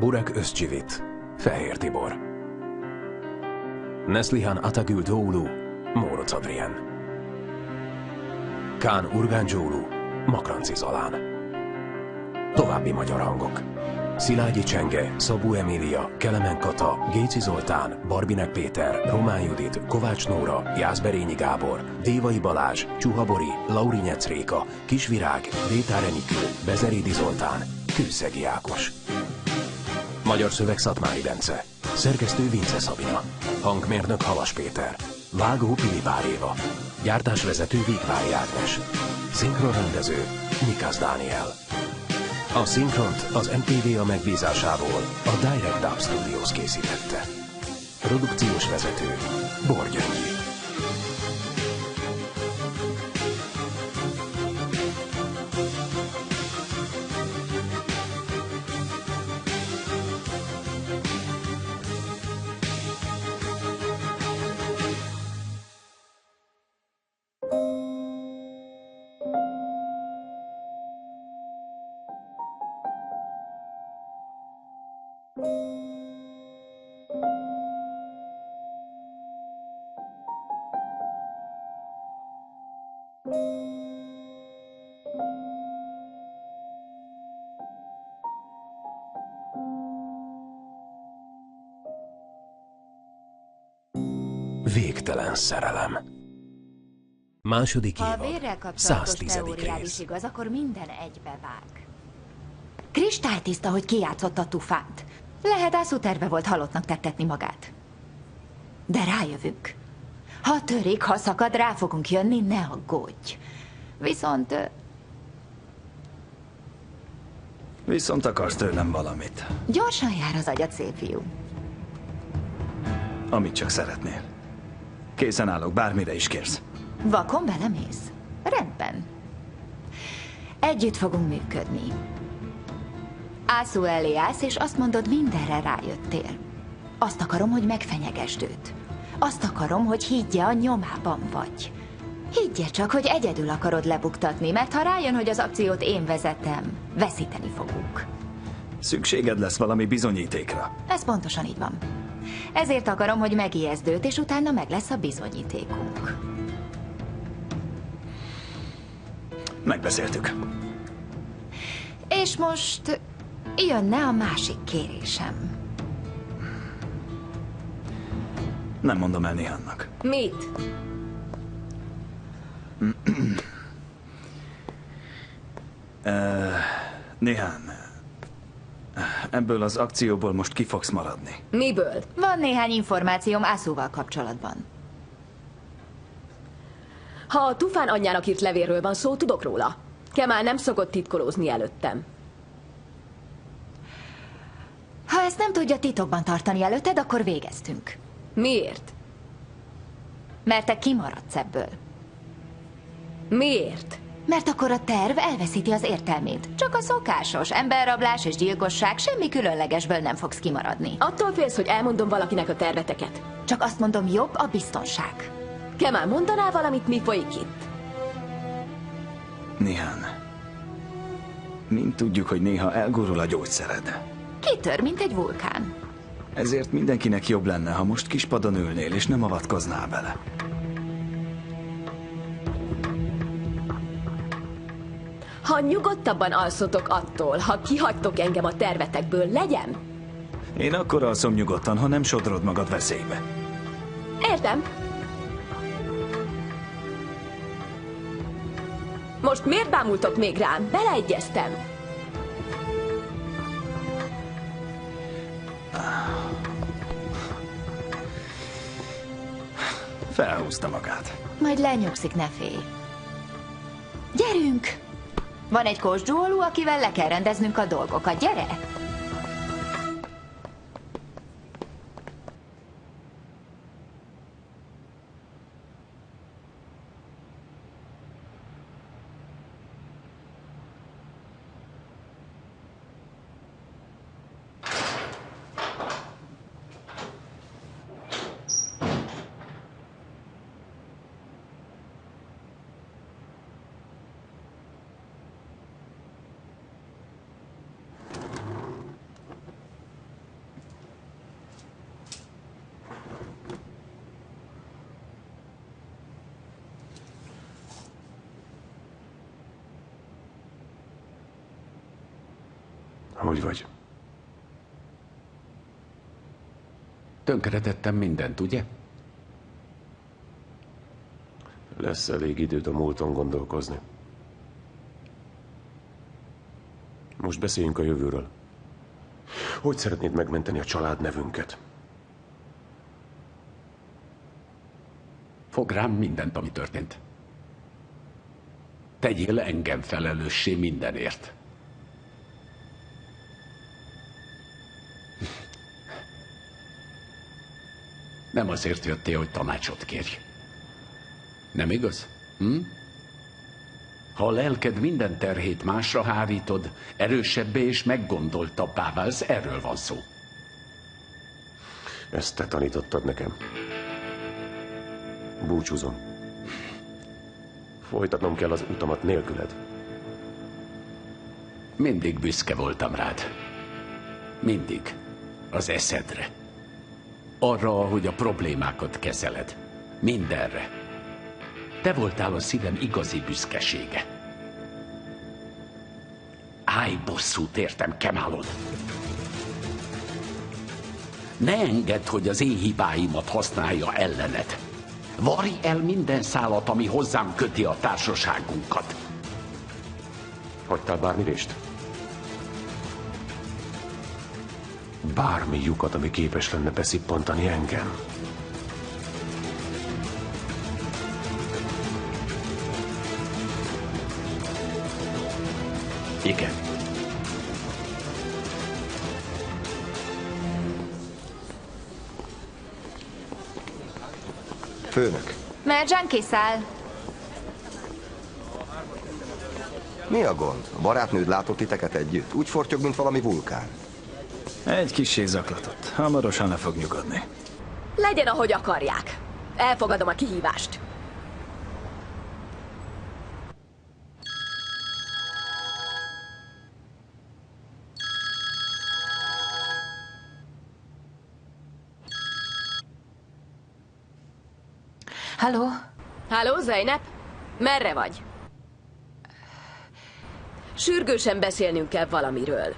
Burek Özçivit, Fehér Tibor. Neslihan Atagül Doğulu, Mórocz Adrien. Kán Urgáncsólu, Makranci Zalán. További magyar hangok: Szilágyi Csenge, Szabó Emília, Kelemen Kata, Géci Zoltán, Barbinek Péter, Román Judit, Kovács Nóra, Jászberényi Gábor, Dévai Balázs, Csuha Bori, Laurinyec Réka, Kisvirág, Détár Enikő, Bezerédi Zoltán, Kőszegi Ákos. Magyar szöveg Szatmári Bence. Szerkesztő Vince Szabina. Hangmérnök Halas Péter. Vágó Pilipár Éva. Gyártásvezető Végvári Ágnes. Szinkronrendező Nyikász Dániel. A szinkront az MTV megbízásából a Direct Dub Studios készítette. Produkciós vezető Bor Gyöngyi. Végtelen szerelem. Második évad. évad. Ha a vérrel kapcsolatos 110. teóriád rész. is igaz, akkor minden egybevág. Kristálytiszta, hogy kijátszotta Tufánt. Lehet ászúterve volt halottnak tettetni magát. De rájövünk. Ha törik, ha szakad, rá fogunk jönni, ne aggódj. Viszont akarsz tőlem valamit. Gyorsan jár az agyad, szép fiú. Amit csak szeretnél. Készen állok, bármire is kérsz. Vakon belemész? Rendben. Együtt fogunk működni. Ászú elé állsz, és azt mondod, mindenre rájöttél. Azt akarom, hogy megfenyegesd őt. Azt akarom, hogy higgye, a nyomában vagy. Higgye csak, hogy egyedül akarod lebuktatni, mert ha rájön, hogy az akciót én vezetem, veszíteni fogunk. Szükséged lesz valami bizonyítékra. Ez pontosan így van. Ezért akarom, hogy megijeszd őt, és utána meg lesz a bizonyítékunk. Megbeszéltük. És most jönne a másik kérésem. Nem mondom el Nihannak. Mit? Nihan, ebből az akcióból most ki fogsz maradni. Miből? Van néhány információm Ászúval kapcsolatban. Ha a Tufán anyjának írt levélről van szó, tudok róla. Kemal nem szokott titkolózni előttem. Ha ezt nem tudja titokban tartani előtted, akkor végeztünk. Miért? Mert te kimaradsz ebből. Miért? Mert akkor a terv elveszíti az értelmét. Csak a szokásos emberrablás és gyilkosság, semmi különlegesből nem fogsz kimaradni. Attól félsz, hogy elmondom valakinek a terveteket. Csak azt mondom, jobb a biztonság. Kemal, mondanál valamit, mi folyik itt? Nihan, mind tudjuk, hogy néha elgurul a gyógyszered. Kitör, mint egy vulkán. Ezért mindenkinek jobb lenne, ha most kispadon ülnél, és nem avatkoznál bele. Ha nyugodtabban alszotok attól, ha kihagytok engem a tervetekből, legyen? Én akkor alszom nyugodtan, ha nem sodrod magad veszélybe. Értem. Most miért bámultok még rám? Beleegyeztem. Felhúzta magát. Majd lenyugszik, ne félj. Gyerünk! Van egy kósdzsúoló, akivel le kell rendeznünk a dolgokat. Gyere! Hogy vagy? Tönkretettem mindent, ugye? Lesz elég időd a múlton gondolkozni. Most beszéljünk a jövőről. Hogy szeretnéd megmenteni a családnevünket? Fog rám mindent, ami történt. Tegyél engem felelőssé mindenért. Nem azért jöttél, hogy tanácsot kérj. Nem igaz? Ha a lelked minden terhét másra hárítod, erősebbé és meggondoltabbá válsz, erről van szó. Ezt te tanítottad nekem. Búcsúzom. Folytatnom kell az utamat nélküled. Mindig büszke voltam rád. Mindig. Az eszedre. Arra, ahogy a problémákat kezeled. Mindenre. Te voltál a szívem igazi büszkesége. Állj bosszút értem, Kemalon. Ne engedd, hogy az én hibáimat használja ellened. Varj el minden szálat, ami hozzám köti a társaságunkat. Hagytál bármi rést? Bármi lyukat, ami képes lenne beszippantani engem. Igen. Főnök, Merjan kiszáll. mi a gond? A barátnőd látott titeket együtt? Úgy fortyog, mint valami vulkán. Egy kissé zaklatott. Hamarosan le fog nyugodni. Legyen, ahogy akarják. Elfogadom a kihívást. Halló? Halló, Zeynep? Merre vagy? Sürgősen beszélnünk kell valamiről.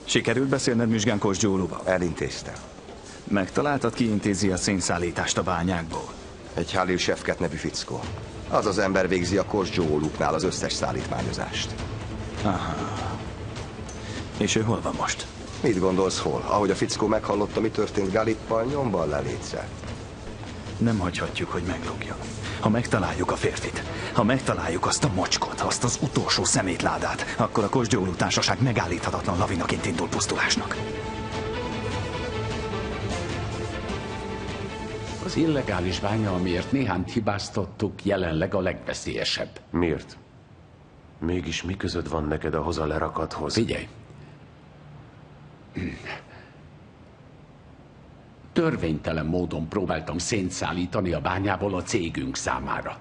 Sikerült beszélned Müzsgán Kosgyóluval? Elintéztem. Megtaláltad, ki intézi a szénszállítást a bányákból? Egy Halil Shefket nevű fickó. Az az ember végzi a Kosgyóluknál az összes szállítmányozást. És ő hol van most? Mit gondolsz, hol? Ahogy a fickó meghallotta, mi történt Galippal, nyomban lelétszel. Nem hagyhatjuk, hogy meglógjon. Ha megtaláljuk a férfit, ha megtaláljuk azt a mocskot, azt az utolsó szemétládát, akkor a Kosgyólu társaság megállíthatatlan lavinaként indul pusztulásnak. Az illegális bánya, amiért néhányt hibáztattuk, jelenleg a legveszélyesebb. Miért? Mégis mi közöd van neked ahhoz a lerakathoz? Figyelj! Törvénytelen módon próbáltam szént szállítani a bányából a cégünk számára.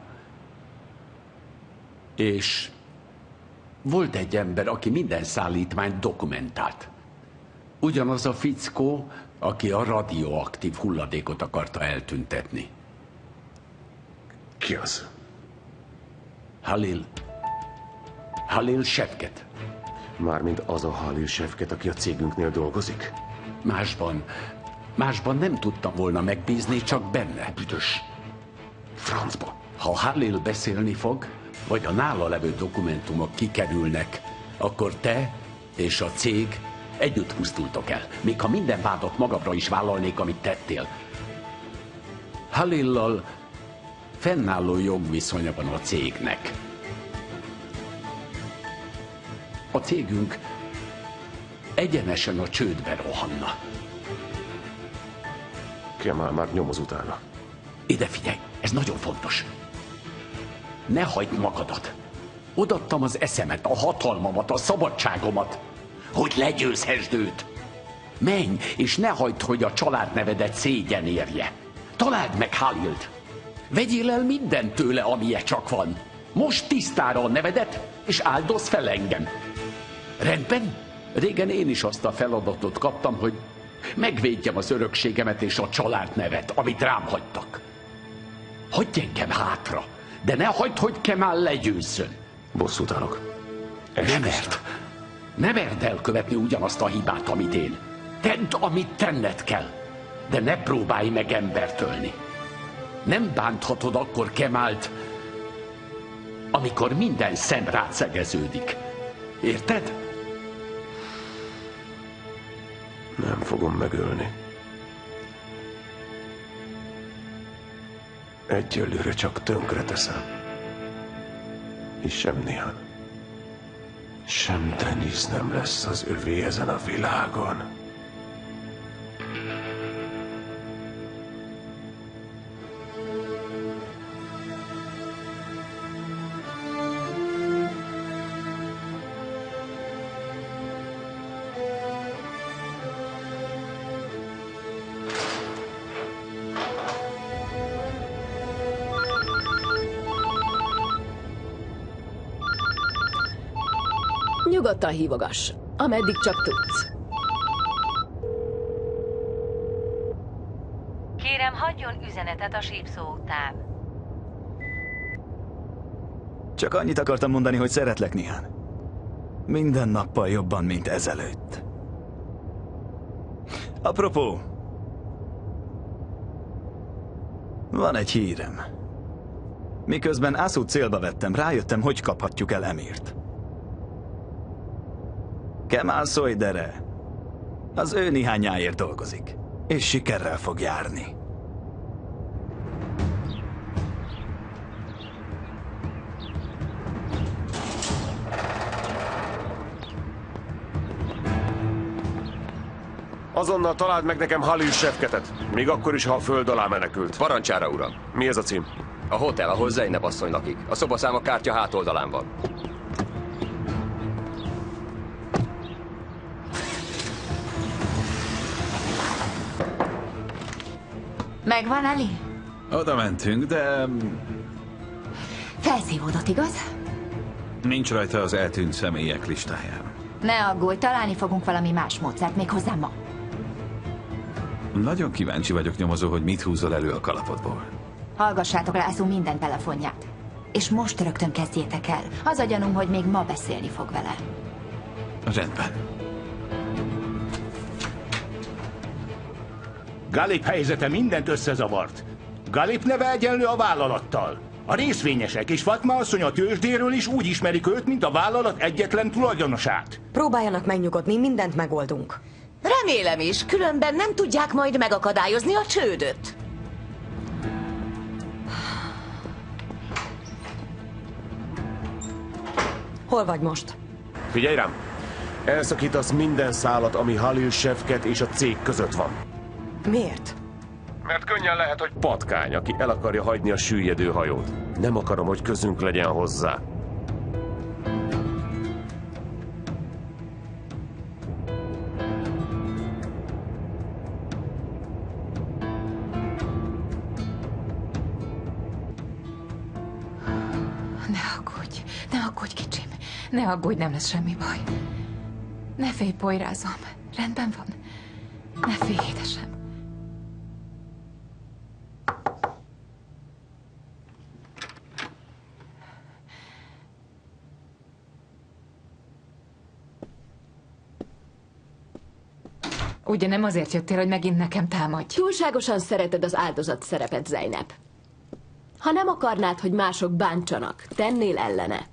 És volt egy ember, aki minden szállítmányt dokumentált. Ugyanaz a fickó, aki a radioaktív hulladékot akarta eltüntetni. Ki az? Halil Shefket. Mármint az a Halil Shefket, aki a cégünknél dolgozik? Másban nem tudtam volna megbízni, csak benne. Büdös francba. Ha Halil beszélni fog, vagy a nála levő dokumentumok kikerülnek, akkor te és a cég együtt pusztultok el. Még ha minden vádat magamra is vállalnék, amit tettél. Halillal fennálló jogviszonya van a cégnek. A cégünk egyenesen a csődbe rohanna. Kemal már nyomoz utána. Ide figyelj, ez nagyon fontos. Ne hagyd magadat. Odaadtam az eszemet, a hatalmamat, a szabadságomat, hogy legyőzhessd őt. Menj, és ne hagyd, hogy a családnevedet szégyen érje. Találd meg Halilt. Vegyél el mindent tőle, amilyen csak van. Most tisztára a nevedet, és áldozz fel engem. Rendben? Régen én is azt a feladatot kaptam, hogy megvédjem az örökségemet és a családnevet, amit rám hagytak. Hagyj engem hátra, de ne hagyd, hogy Kemal legyőzzön. Bosszút állok. Nem ért. Ne merd elkövetni ugyanazt a hibát, amit én. Tedd, amit tenned kell, de ne próbálj meg embert ölni. Nem bánthatod akkor Kemált, amikor minden szem rád szegeződik. Érted? Nem fogom megölni. Egyelőre csak tönkre teszem. És sem Nihan, sem Denis nem lesz az övé ezen a világon. Nyugodtan hívogass, ameddig csak tudsz. Kérem, hagyjon üzenetet a sípszó után. Csak annyit akartam mondani, hogy szeretlek, Nihan. Minden nappal jobban, mint ezelőtt. Apropó, van egy hírem. Miközben Aszút célba vettem, rájöttem, hogy kaphatjuk el Emirt. Kemal Sojdere az ő Nihányáért dolgozik, és sikerrel fog járni. Azonnal találd meg nekem Halil Sefketet, még akkor is, ha a föld alá menekült. Parancsára, uram. Mi ez a cím? A hotel, ahol Zeynep asszony lakik. A szobaszám a kártya hátoldalán van. Megvan, Ali? Oda mentünk, de Felszívódott, igaz? nincs rajta az eltűnt személyek listáján. Ne aggódj, találni fogunk valami más módszert, méghozzá ma. Nagyon kíváncsi vagyok, nyomozó, hogy mit húzol elő a kalapodból. Hallgassátok László minden telefonját. És most rögtön kezdjétek el. Az a gyanúm, hogy még ma beszélni fog vele. Rendben. Galip helyzete mindent összezavart. Galip neve egyenlő a vállalattal. A részvényesek és Fatma asszony a tőzsdéről is úgy ismerik őt, mint a vállalat egyetlen tulajdonosát. Próbáljanak megnyugodni, mindent megoldunk. Remélem is, különben nem tudják majd megakadályozni a csődöt. Hol vagy most? Figyelj rám! Elszakítasz minden szálat, ami Halil Sefket és a cég között van. Miért? Mert könnyen lehet, hogy patkány, aki el akarja hagyni a süllyedő hajót. Nem akarom, hogy közünk legyen hozzá. Ne aggódj, kicsim. Ne aggódj, nem lesz semmi baj. Ne félj, Pojrázom. Rendben van. Ne félj, édesem. Ugye nem azért jöttél, hogy megint nekem támadj? Túlságosan szereted az áldozat szerepet, Zeynep. Ha nem akarnád, hogy mások bántsanak, tennél ellene.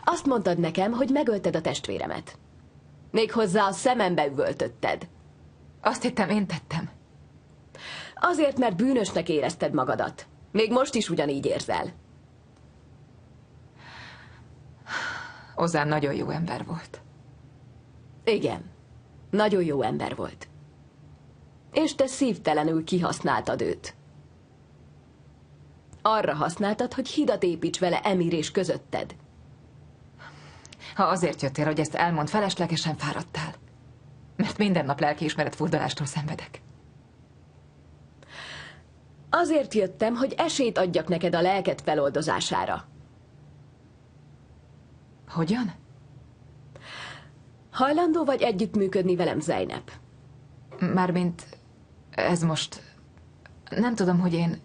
Azt mondtad nekem, hogy megölted a testvéremet. Méghozzá a szemembe üvöltötted. Azt hittem, én tettem. Azért, mert bűnösnek érezted magadat. Még most is ugyanígy érzel. Ozán nagyon jó ember volt. Igen, nagyon jó ember volt. És te szívtelenül kihasználtad őt. Arra használtad, hogy hidat építs vele Emir és közötted. Ha azért jöttél, hogy ezt elmond, feleslegesen fáradtál. Mert minden nap lelkiismeret furdalástól szenvedek. Azért jöttem, hogy esélyt adjak neked a lelked feloldozására. Hogyan? Hajlandó vagy együttműködni velem, Zeynep? Mármint ez most... Nem tudom, hogy én...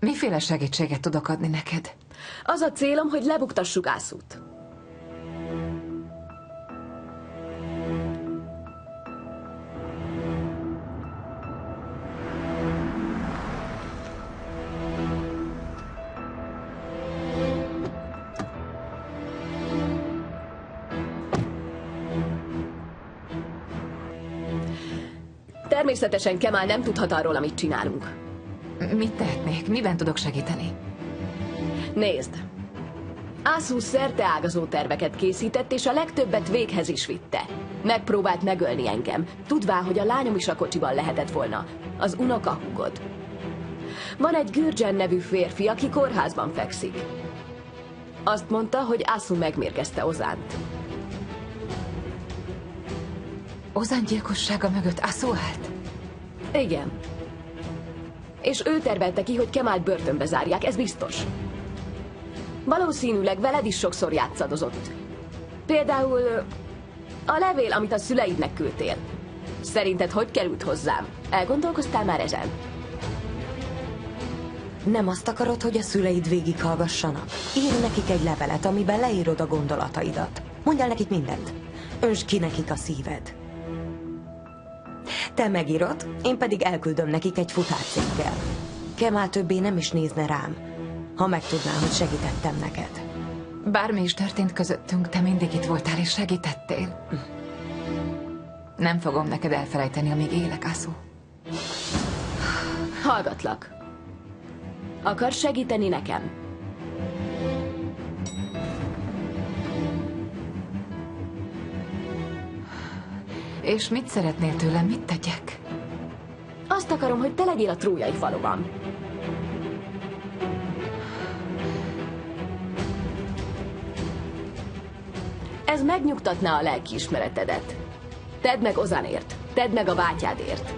Miféle segítséget tudok adni neked? Az a célom, hogy lebuktassuk Ászút. Természetesen Kemal nem tudhat arról, amit csinálunk. Mit tehetnék? Miben tudok segíteni? Nézd! Asu szerteágazó terveket készített, és a legtöbbet véghez is vitte. Megpróbált megölni engem, tudván, hogy a lányom is a kocsiban lehetett volna. Az unokahúgod. Van egy Gürgen nevű férfi, aki kórházban fekszik. Azt mondta, hogy Asu megmérgezte Ozánt. Ozan gyilkossága mögött Asu állt? Igen. És ő tervelte ki, hogy Kemalt börtönbe zárják, ez biztos. Valószínűleg veled is sokszor játszadozott. Például a levél, amit a szüleidnek küldtél. Szerinted hogy került hozzám? Elgondolkoztál már ezen? Nem azt akarod, hogy a szüleid végighallgassanak? Írj nekik egy levelet, amiben leírod a gondolataidat. Mondj el nekik mindent. Öntsd ki nekik a szíved. Te megírod, én pedig elküldöm nekik egy futárcéggel. Kemal többé nem is nézne rám, ha megtudná, hogy segítettem neked. Bármi is történt közöttünk, te mindig itt voltál és segítettél. Nem fogom neked elfelejteni, amíg élek, Asu. Hallgatlak. Akarsz segíteni nekem? És mit szeretnél tőlem, mit tegyek? Azt akarom, hogy te legyél a trójai faluban. Ez megnyugtatná a lelkiismeretedet. Tedd meg Ozanért, tedd meg a bátyádért.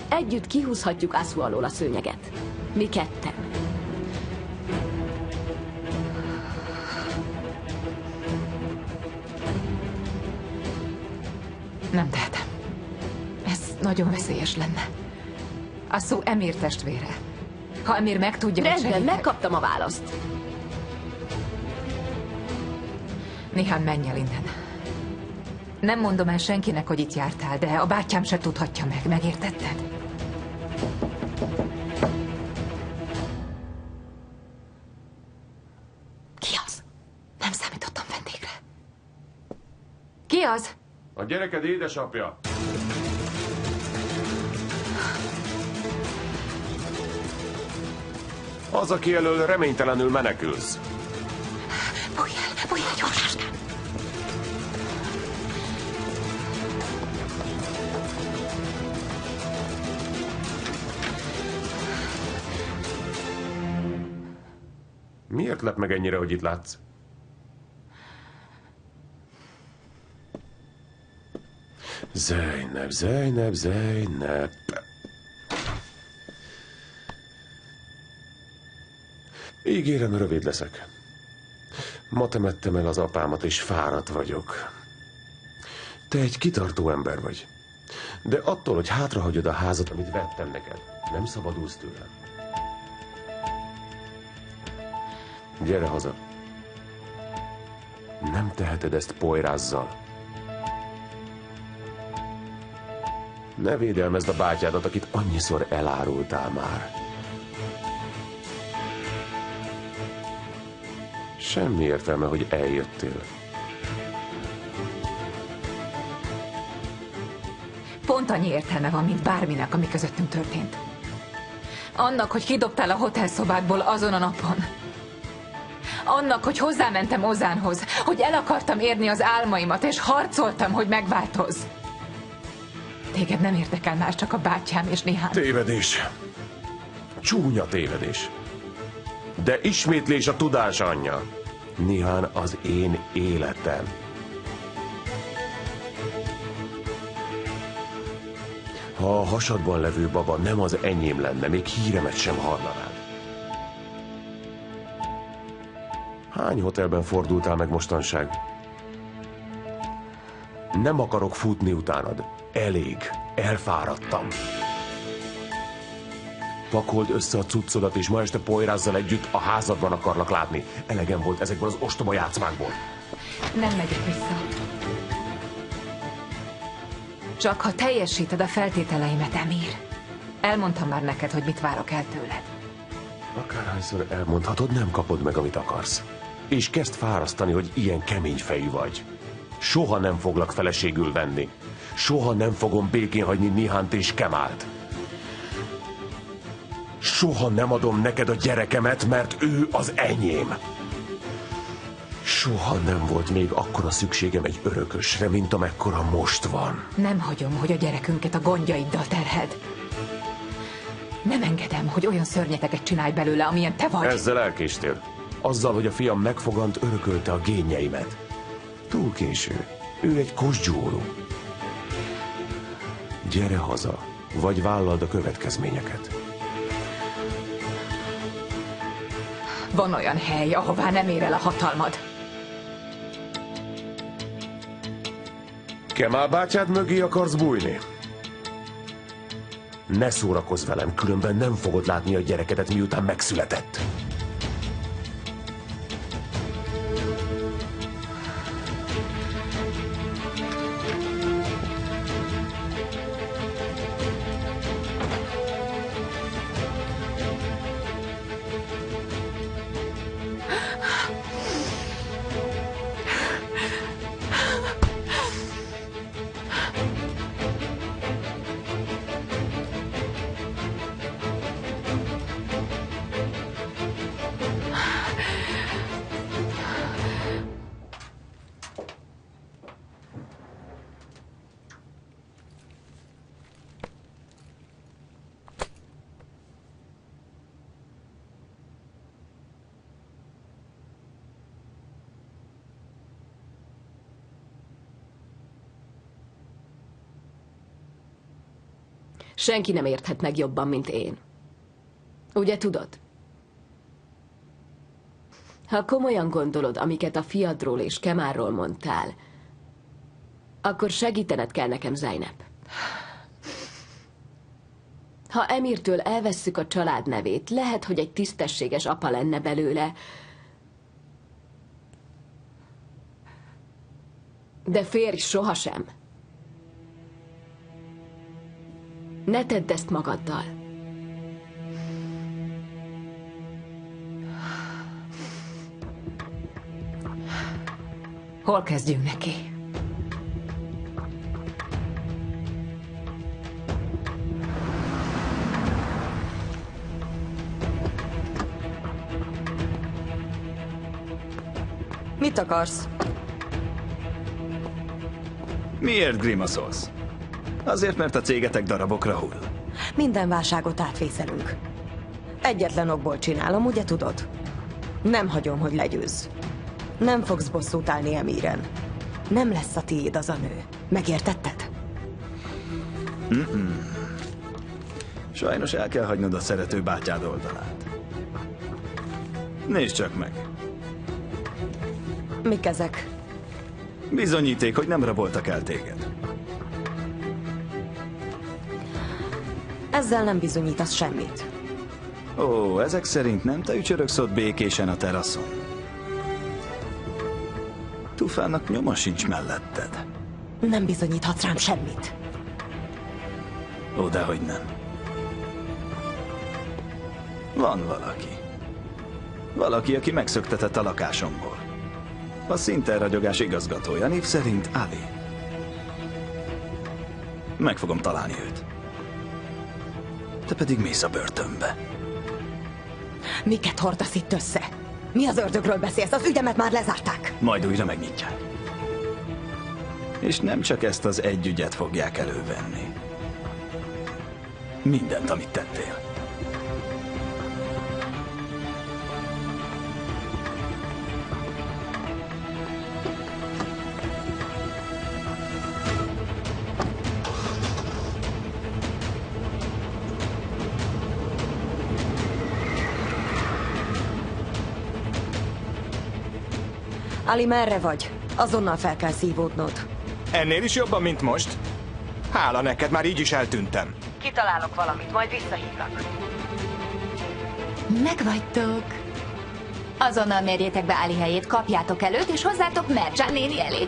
Együtt kihúzhatjuk Asu alól a szőnyeget. Mi ketten. Nem tehetem. Ez nagyon veszélyes lenne. Asu Emir testvére. Ha Emir megtudja, hogy Rendben, segítek... megkaptam a választ. Nihan, menj el innen. Nem mondom el senkinek, hogy itt jártál, de a bátyám se tudhatja meg, megértetted? Ki az? Nem számítottam vendégre. Ki az? A gyereked édesapja. Az, aki elől reménytelenül menekülsz. Bújj el, gyorsáskán! Miért lep meg ennyire, hogy itt látsz? Zeynep, Zeynep, Zeynep. Ígérem, rövid leszek. Ma temettem el az apámat, és fáradt vagyok. Te egy kitartó ember vagy. De attól, hogy hátrahagyod a házat, amit vettem neked, nem szabadulsz tőlem. Gyere haza. Nem teheted ezt Poyrazzal. Ne védelmezd a bátyádat, akit annyiszor elárultál már. Semmi értelme, hogy eljöttél. Pont annyi értelme van, mint bárminek, ami közöttünk történt. Annak, hogy kidobtál a hotelszobádból azon a napon. Annak, hogy hozzámentem Ozánhoz, hogy el akartam érni az álmaimat, és harcoltam, hogy megváltozz. Téged nem érdekel más, csak a bátyám és Nihan. Tévedés. Csúnya tévedés. De ismétlés a tudás anyja. Nihan az én életem. Ha a hasadban levő baba nem az enyém lenne, még híremet sem hallanád. Hány hotelben fordultál meg mostanság? Nem akarok futni utánad. Elég. Elfáradtam. Pakold össze a cuccodat, és ma este Poyrazzal együtt a házadban akarlak látni. Elegem volt ezekből az ostoba játszmákból. Nem megyek vissza. Csak ha teljesíted a feltételeimet, Emir. Elmondtam már neked, hogy mit várok el tőled. Akárhányszor elmondhatod, nem kapod meg, amit akarsz. És kezd fárasztani, hogy ilyen kemény fejű vagy. Soha nem foglak feleségül venni. Soha nem fogom békén hagyni Nihánt és Kemált. Soha nem adom neked a gyerekemet, mert ő az enyém. Soha nem volt még akkora szükségem egy örökösre, mint amekkora most van. Nem hagyom, hogy a gyerekünket a gondjaiddal terheld. Nem engedem, hogy olyan szörnyeteket csinálj belőle, amilyen te vagy. Ezzel elkéstél. Azzal, hogy a fiam megfogant, örökölte a génjeimet. Túl késő. Ő egy kosgyúrú. Gyere haza, vagy vállald a következményeket. Van olyan hely, ahová nem ér el a hatalmad. Kemál bátyád mögé akarsz bújni? Ne szórakozz velem, különben nem fogod látni a gyerekedet, miután megszületett. Senki nem érthet meg jobban, mint én. Ugye tudod? Ha komolyan gondolod, amiket a fiadról és Kemárról mondtál, akkor segítened kell nekem, Zeynep. Ha Emirtől elvesszük a család nevét, lehet, hogy egy tisztességes apa lenne belőle, de férj sohasem. Ne tedd ezt magaddal. Hol kezdjünk neki? Mit akarsz? Miért grimaszolsz? Azért, mert a cégetek darabokra hull. Minden válságot átvészelünk. Egyetlen okból csinálom, ugye tudod? Nem hagyom, hogy legyőzz. Nem fogsz bosszút állni Emiren. Nem lesz a tiéd az a nő. Megértetted? Sajnos el kell hagynod a szerető bátyád oldalát. Nézd csak meg. Mik ezek? Bizonyíték, hogy nem raboltak el téged. Ezzel nem bizonyítasz semmit. Ó, ezek szerint nem te ücsörögsz ott békésen a teraszon. Tufának nyoma sincs melletted. Nem bizonyíthatsz rám semmit. Ó, dehogy nem. Van valaki. Valaki, aki megszöktetett a lakásomból. A szinterragyogás igazgatója, név szerint Ali. Meg fogom találni őt. Te pedig mész a börtönbe. Miket hordasz itt össze? Mi az ördögről beszélsz? Az ügyemet már lezárták. Majd újra megnyitják. És nem csak ezt az egy ügyet fogják elővenni. Mindent, amit tettél. Ali, merre vagy? Azonnal fel kell szívódnod. Ennél is jobban, mint most? Hála neked, már így is eltűntem. Kitalálok valamit, majd visszahívlak. Megvagytok. Azonnal mérjétek be Ali helyét, kapjátok el őt, és hozzátok Mercsán néni elé.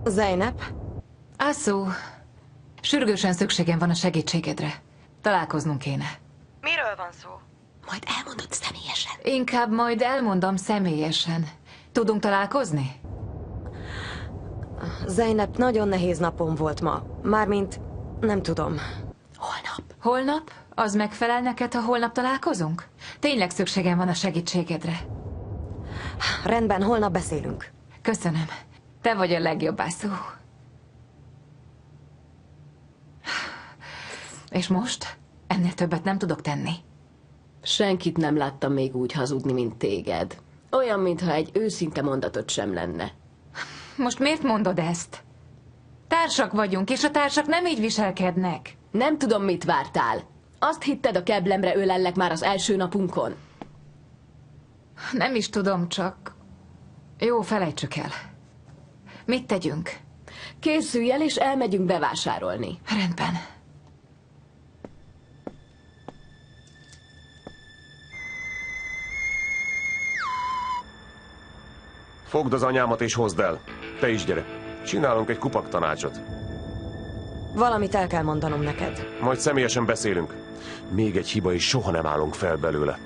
Zeynep? Asszú, sürgősen szükségem van a segítségedre. Találkoznunk kéne. Miről van szó? Majd elmondod személyesen. Inkább majd elmondom személyesen. Tudunk találkozni? Zeynep, nagyon nehéz napom volt ma. Mármint, nem tudom. Holnap? Az megfelel neked, ha holnap találkozunk? Tényleg szükségem van a segítségedre. Rendben, holnap beszélünk. Köszönöm. Te vagy a legjobb, Ászú. És most? Ennél többet nem tudok tenni. Senkit nem láttam még úgy hazudni, mint téged. Olyan, mintha egy őszinte mondatot sem lenne. Most miért mondod ezt? Társak vagyunk, és a társak nem így viselkednek. Nem tudom, mit vártál. Azt hitted, a keblemre ölellek már az első napunkon? Nem is tudom, csak... Jó, felejtsük el. Mit tegyünk? Készülj el, és elmegyünk bevásárolni. Rendben. Fogd az anyámat és hozd el. Te is gyere. Csinálunk egy kupak tanácsot. Valamit el kell mondanom neked. Majd személyesen beszélünk. Még egy hiba, és soha nem állunk fel belőle.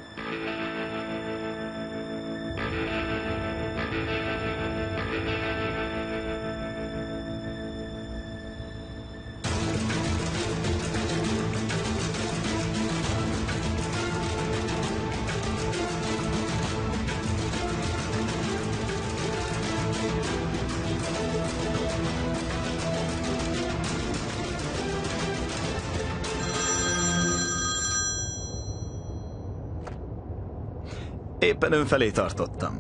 Éppen ön felé tartottam.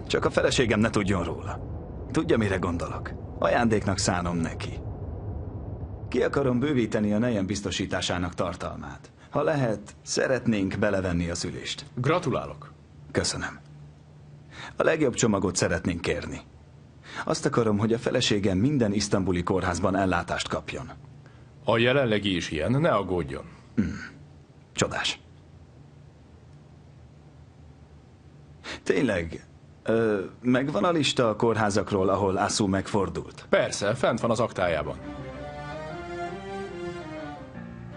Csak a feleségem ne tudjon róla. Tudja, mire gondolok? Ajándéknak szánom neki. Ki akarom bővíteni a nejem biztosításának tartalmát. Ha lehet, szeretnénk belevenni a szülést. Gratulálok. Köszönöm. A legjobb csomagot szeretnénk kérni. Azt akarom, hogy a feleségem minden isztambuli kórházban ellátást kapjon. A jelenlegi is ilyen, ne aggódjon. Csodás. Tényleg, megvan a lista a kórházakról, ahol Ászú megfordult? Persze, fent van az aktájában.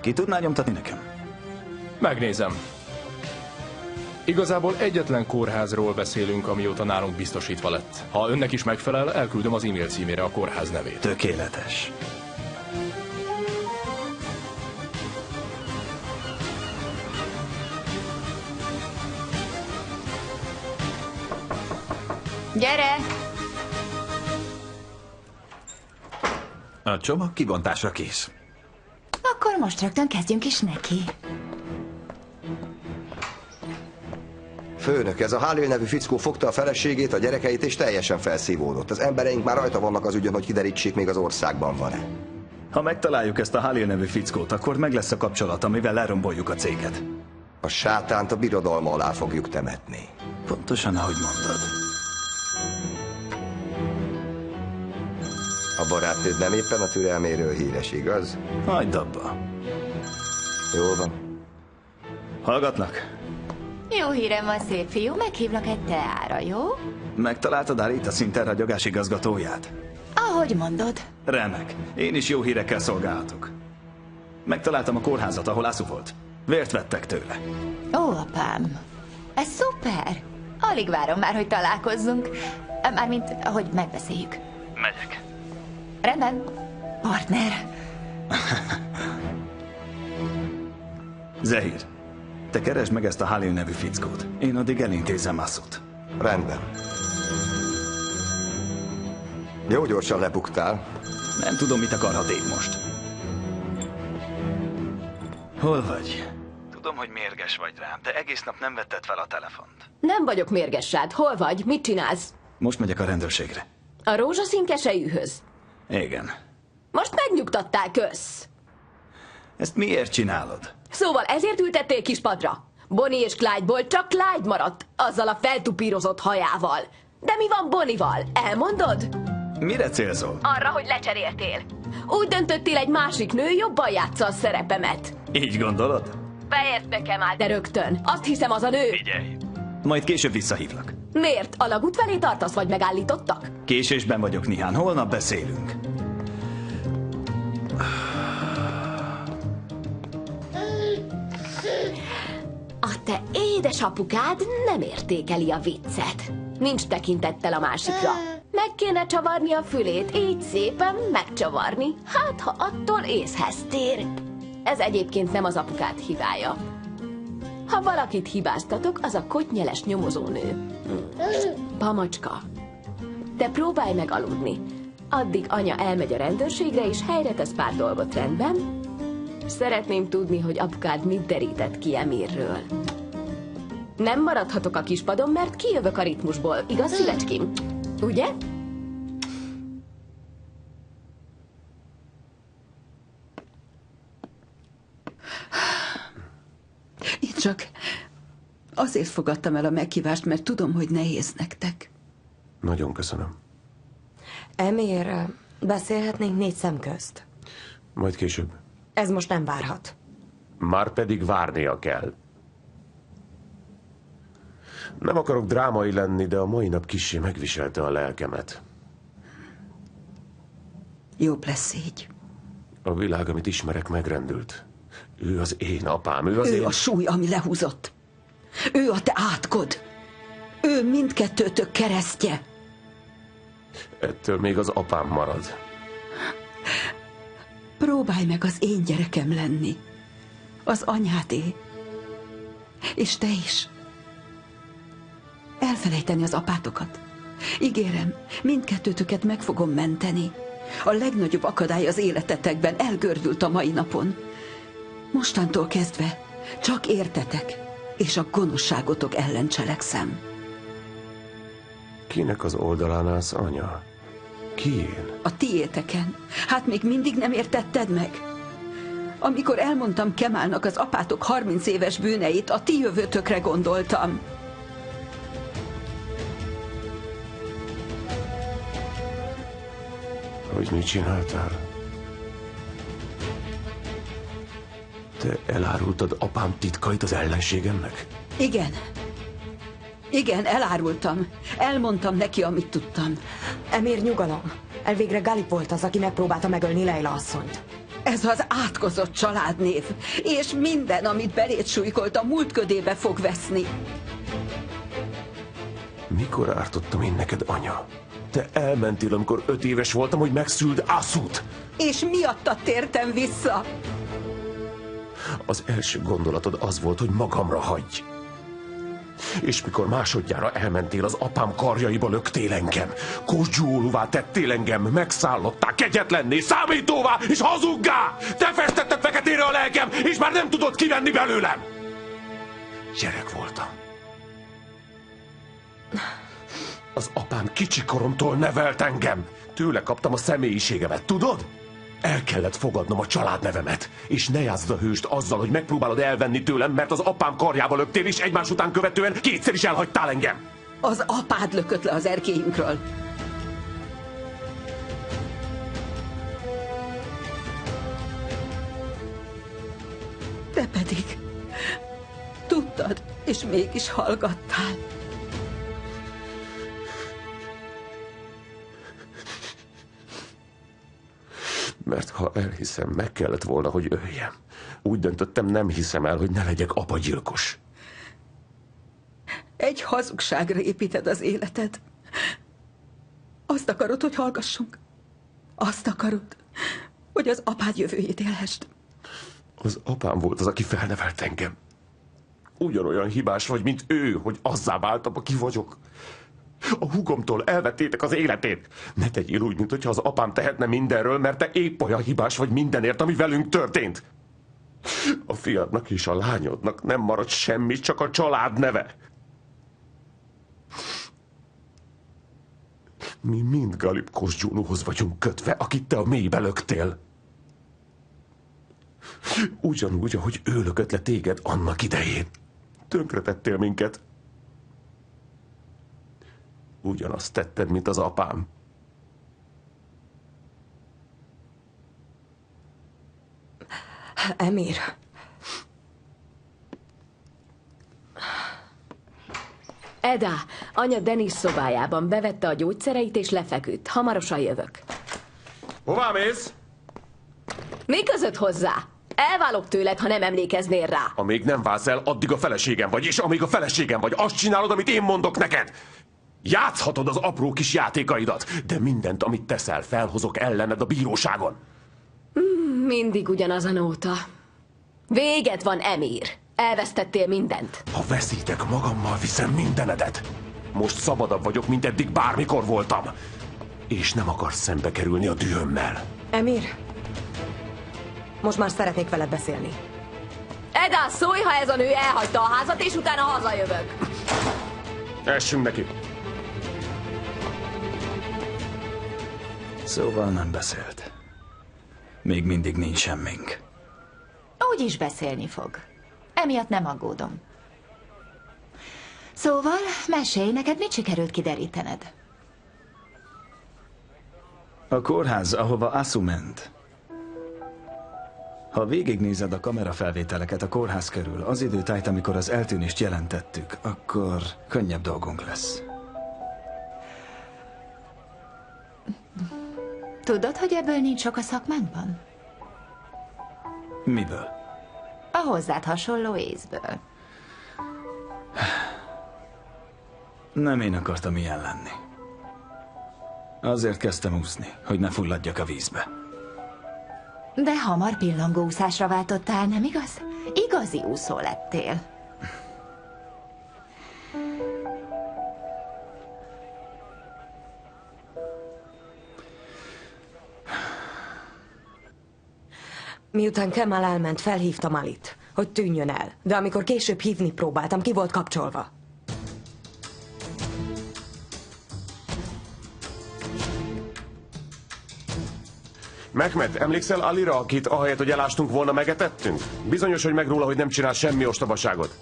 Ki tudná nyomtatni nekem? Megnézem. Igazából egyetlen kórházról beszélünk, amióta nálunk biztosítva lett. Ha önnek is megfelel, elküldöm az e-mail címére a kórház nevét. Tökéletes. Gyere! A csomag kibontásra kész. Akkor most rögtön kezdjünk is neki. Főnök, ez a Halil nevű fickó fogta a feleségét, a gyerekeit, és teljesen felszívódott. Az embereink már rajta vannak az ügyön, hogy kiderítsék, még az országban van-e. Ha megtaláljuk ezt a Halil nevű fickót, akkor meg lesz a kapcsolat, amivel leromboljuk a céget. A sátánt a birodalma alá fogjuk temetni. Pontosan, ahogy mondod. A barátnőd nem éppen a türelméről híres, igaz? Hagyd abba. Jól van. Hallgatlak? Jó hírem van, szép fiú, meghívlak egy teára, jó? Megtaláltad Arita szinterragyogás igazgatóját? Ahogy mondod. Remek. Én is jó hírekkel szolgálhatok. Megtaláltam a kórházat, ahol Ászú volt. Vért vettek tőle. Ó, apám. Ez szuper. Alig várom már, hogy találkozzunk. Mármint, hogy megbeszéljük. Megyek. Rendben. Partner. Zehir, te keresd meg ezt a Halil nevű fickót. Én addig elintézem Ászút. Rendben. Jó gyorsan lebuktál. Nem tudom, mit akarhat most. Hol vagy? Tudom, hogy mérges vagy rám, de egész nap nem vetted fel a telefont. Nem vagyok mérges rád. Hol vagy? Mit csinálsz? Most megyek a rendőrségre. A rózsaszín keselyűhöz. Igen. Most megnyugtattál, kösz. Ezt miért csinálod? Szóval ezért ültettél kispadra? Bonnie és Clyde-ból csak Clyde maradt, azzal a feltupírozott hajával. De mi van Bonnie-val? Elmondod? Mire célzol? Arra, hogy lecseréltél. Úgy döntöttél, egy másik nő jobban játsza a szerepemet. Így gondolod? Fejezd nekem át, de rögtön. Azt hiszem, az a nő. Figyelj. Majd később visszahívlak. Miért? Alagút felé tartasz, vagy megállítottak? Késésben vagyok, Nihán. Holnap beszélünk. te édesapukád nem értékeli a viccet. Nincs tekintettel a másikra. Meg kéne csavarni a fülét, így szépen megcsavarni. Hát, ha attól észhez tér. Ez egyébként nem az apukád hibája. Ha valakit hibáztatok, az a kottnyeles nyomozónő. Pamacska, te próbálj meg aludni. Addig anya elmegy a rendőrségre, és helyre tesz pár dolgot, rendben? Szeretném tudni, hogy apukád mit derített ki Emirről. Nem maradhatok a kispadon, mert kijövök a ritmusból. Igaz, szívecském? Ugye? Én csak azért fogadtam el a meghívást, mert tudom, hogy nehéz nektek. Nagyon köszönöm. Emir, beszélhetnénk 4 szem közt. Majd később. Ez most nem várhat. Már pedig várnia kell. Nem akarok drámai lenni, de a mai nap kissé megviselte a lelkemet. Jobb lesz így. A világ, amit ismerek, megrendült. Ő az én apám, ő az Ő én... a súly, ami lehúzott. Ő a te átkod. Ő mindkettőtök keresztje. Ettől még az apám marad. Próbálj meg az én gyerekem lenni. Az anyádé. És te is. Elfelejteni az apátokat. Ígérem, mindkettőtöket meg fogom menteni. A legnagyobb akadály az életetekben elgördült a mai napon. Mostantól kezdve csak értetek, és a gonoszságotok ellen cselekszem. Kinek az oldalán állsz, anya? Kién? A tiéteken. Hát még mindig nem értetted meg? Amikor elmondtam Kemálnak az apátok 30 éves bűneit, a ti jövőtökre gondoltam. Hogy mit csináltál? Te elárultad apám titkait az ellenségemnek? Igen. Igen, elárultam. Elmondtam neki, amit tudtam. Emir, nyugalom. Elvégre Galip volt az, aki megpróbálta megölni Leila asszonyt. Ez az átkozott családnév, és minden, amit beléd súlykolt, a múlt ködébe fog veszni. Mikor ártottam én neked, anya? Te elmentél, amikor 5 éves voltam, hogy megszüld Asut. És miattad tértem vissza. Az első gondolatod az volt, hogy magamra hagyj. És mikor másodjára elmentél, az apám karjaiba löktél engem. Kosgyúluvá tettél engem, megszállottál, kegyetlenné, számítóvá és hazuggá! Te festetted feketére a lelkem, és már nem tudod kivenni belőlem! Gyerek voltam. Az apám kicsikoromtól nevelt engem. Tőle kaptam a személyiségemet, tudod? El kellett fogadnom a családnevemet. És ne játszd a hőst azzal, hogy megpróbálod elvenni tőlem, mert az apám karjába löktél, és egymás után követően 2-szer is elhagytál engem. Az apád lökött le az erkélyünkről. Te pedig tudtad, és mégis hallgattál. Mert ha elhiszem, meg kellett volna, hogy öljem. Úgy döntöttem, nem hiszem el, hogy ne legyek apagyilkos. Egy hazugságra építed az életed. Azt akarod, hogy hallgassunk? Azt akarod, hogy az apád jövőjét élhessd? Az apám volt az, aki felnevelt engem. Ugyanolyan hibás vagy, mint ő, hogy azzá váltam, aki vagyok. A húgomtól elvettétek az életét. Ne tegyél úgy, mintha az apám tehetne mindenről, mert te épp olyan hibás vagy mindenért, ami velünk történt. A fiadnak és a lányodnak nem marad semmi, csak a család neve. Mi mind Galip Kosgyúluhoz vagyunk kötve, akit te a mélybe löktél. Ugyanúgy, ahogy ő lökött le téged annak idején. Tönkretettél minket. Ugyanazt tetted, mint az apám. Emir. Eda, anya Denis szobájában bevette a gyógyszereit és lefeküdt. Hamarosan jövök. Hová mész? Mi között hozzá? Elválok tőled, ha nem emlékeznél rá. Amíg nem válsz el, addig a feleségem vagy, és amíg a feleségem vagy, azt csinálod, amit én mondok neked. Játszhatod az apró kis játékaidat, de mindent, amit teszel, felhozok ellened a bíróságon. Mindig ugyanaz a nóta. Véged van, Emir. Elvesztettél mindent. Ha veszítek, magammal viszem mindenedet. Most szabadabb vagyok, mint eddig bármikor voltam. És nem akarsz szembe kerülni a dühömmel. Emir, most már szeretnék veled beszélni. Eda, szólj, ha ez a nő elhagyta a házat, és utána hazajövök. Essünk neki. Szóval nem beszélt. Még mindig nincs semmink. Úgy is beszélni fog. Emiatt nem aggódom. Szóval, mesélj, neked mit sikerült kiderítened? A kórház, ahova Asu ment. Ha végignézed a kamerafelvételeket a kórház körül, az időtájt, amikor az eltűnést jelentettük, akkor könnyebb dolgunk lesz. Tudod, hogy ebből nincs sok a szakmánkban? Miből? A hozzád hasonló észből. Nem én akartam ilyen lenni. Azért kezdtem úszni, hogy ne fulladjak a vízbe. De hamar pillangóúszásra váltottál, nem igaz? Igazi úszó lettél. Miután Kemal elment, felhívtam Alit, hogy tűnjön el. De amikor később hívni próbáltam, ki volt kapcsolva. Mehmet, emlékszel Alira, akit ahelyett, hogy elástunk volna, megetettünk? Bizonyos, hogy meg róla, hogy nem csinál semmi ostobaságot.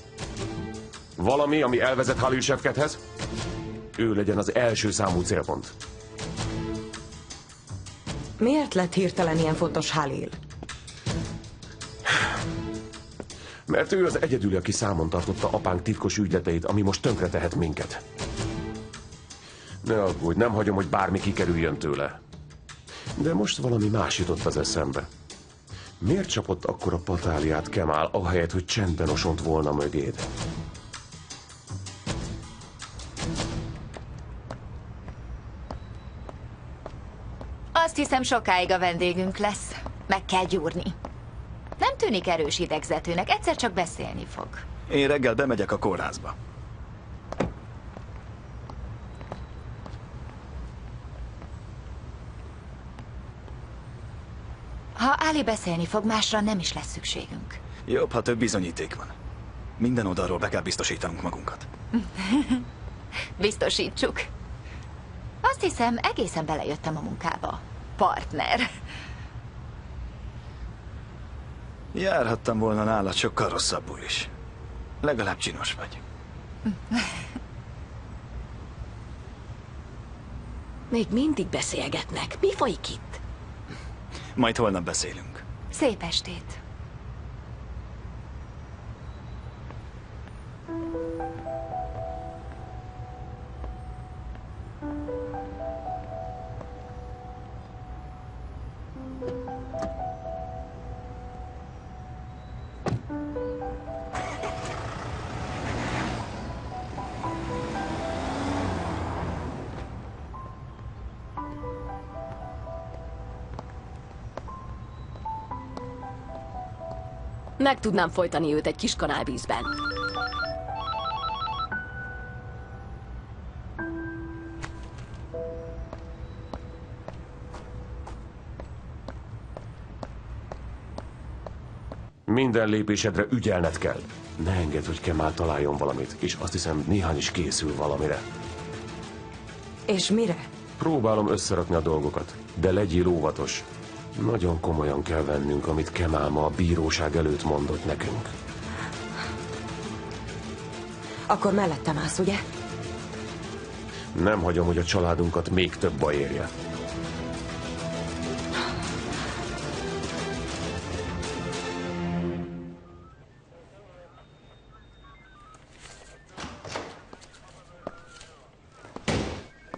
Valami, ami elvezet Halil Shefkethez? Ő legyen az első számú célpont. Miért lett hirtelen ilyen fontos Halil? Mert ő az egyedüli, aki számon tartotta apánk titkos ügyleteit, ami most tönkretehet minket. Ne aggódj, nem hagyom, hogy bármi kikerüljön tőle. De most valami más jutott az eszembe. Miért csapott akkor a patáliát Kemal, ahelyett, hogy csendben osont volna mögéd? Azt hiszem, sokáig a vendégünk lesz. Meg kell gyúrni. Nem tűnik erős idegzetűnek, egyszer csak beszélni fog. Én reggel bemegyek a kórházba. Ha Ali beszélni fog, másra nem is lesz szükségünk. Jobb, ha több bizonyíték van. Minden oldalról be kell biztosítanunk magunkat. Biztosítsuk. Azt hiszem, egészen belejöttem a munkába. Partner. Járhattam volna nálad sokkal rosszabbul is. Legalább csinos vagy. Még mindig beszélgetnek. Mi folyik itt? Majd holnap beszélünk. Szép estét. Meg tudnám folytani őt egy kis kanálvízben. Minden lépésedre ügyelned kell. Ne engedd, hogy Kemal találjon valamit, és azt hiszem, néhány is készül valamire. És mire? Próbálom összerakni a dolgokat, de legyél óvatos. Nagyon komolyan kell vennünk, amit Kemal ma a bíróság előtt mondott nekünk. Akkor mellettem állsz, ugye? Nem hagyom, hogy a családunkat még több baj érje.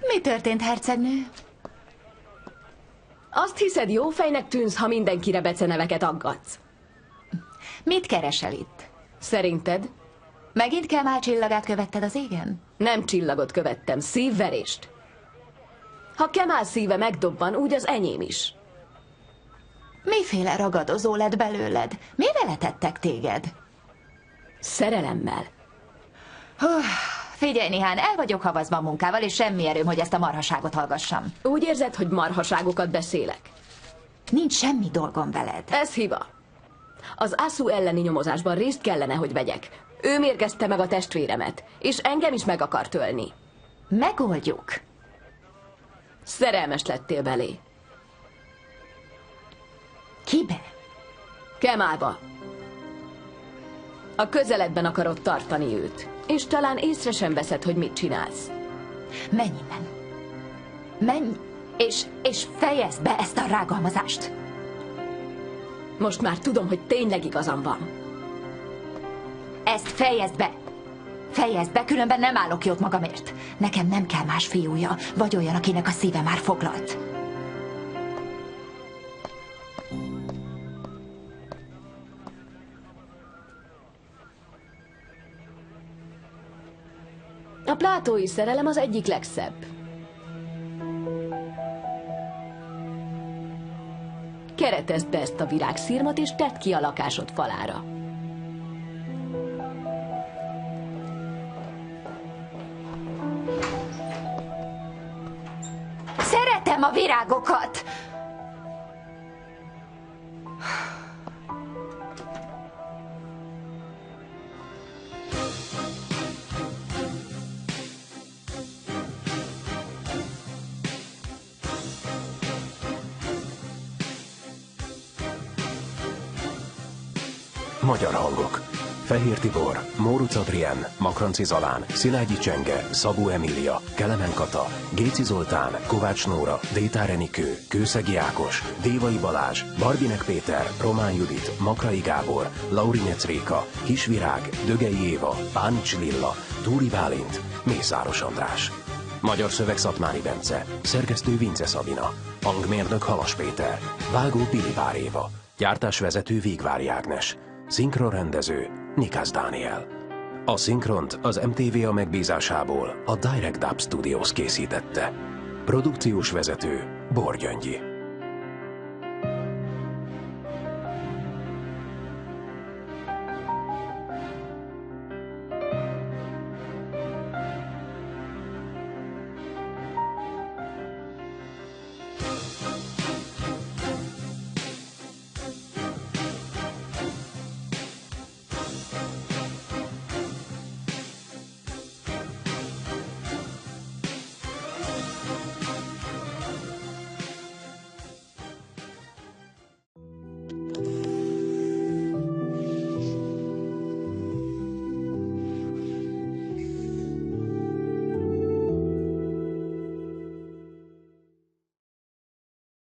Mi történt, hercegnő? Azt hiszed, jó fejnek tűnsz, ha mindenkire beceneveket aggatsz? Mit keresel itt? Szerinted? Megint Kemal csillagát követted az égen? Nem csillagot követtem, szívverést. Ha Kemal szíve megdobban, úgy az enyém is. Miféle ragadozó lett belőled? Mivel etettek téged? Szerelemmel. Figyelj, Nihán, el vagyok havazva a munkával, és semmi erőm, hogy ezt a marhaságot hallgassam. Úgy érzed, hogy marhaságokat beszélek? Nincs semmi dolgom veled. Ez hiba. Az Asu elleni nyomozásban részt kellene, hogy vegyek. Ő mérgezte meg a testvéremet, és engem is meg akart ölni. Megoldjuk. Szerelmes lettél belé. Kibe? Kemalba. A közeledben akarod tartani őt, és talán észre sem veszed, hogy mit csinálsz. Menj innen. Menj, és fejezd be ezt a rágalmazást. Most már tudom, hogy tényleg igazam van. Ezt fejezd be. Fejezd be, különben nem állok jót magamért. Nekem nem kell más fiúja, vagy olyan, akinek a szíve már foglalt. A plátói szerelem az egyik legszebb. Keretezd be ezt a virágszirmot, és tedd ki a lakásod falára. Szeretem a virágokat! Magyar hangok. Fehér Tibor, Móricz Adrien, Makranci Zalán, Szilágyi Csenge, Szabó Emília, Kelemen Kata, Géci Zoltán, Kovács Nóra, Détár Enikő, Kőszegi Ákos, Dévai Balázs, Barbinek Péter, Román Judit, Makrai Gábor, Laurinec Réka, Kisvirág, Dögei Éva, Pánics Lilla, Túri Bálint, Mészáros András. Magyar szöveg Szatmári Bence, szerkesztő Vince Szabina, hangmérnök Halas Péter, vágó Pilibár Éva, gyártásvezető Végvári Ágnes, szinkronrendező Nikász Dániel. A szinkront az MTV megbízásából a Direct Dub Studios készítette. Produkciós vezető Bor Gyöngyi.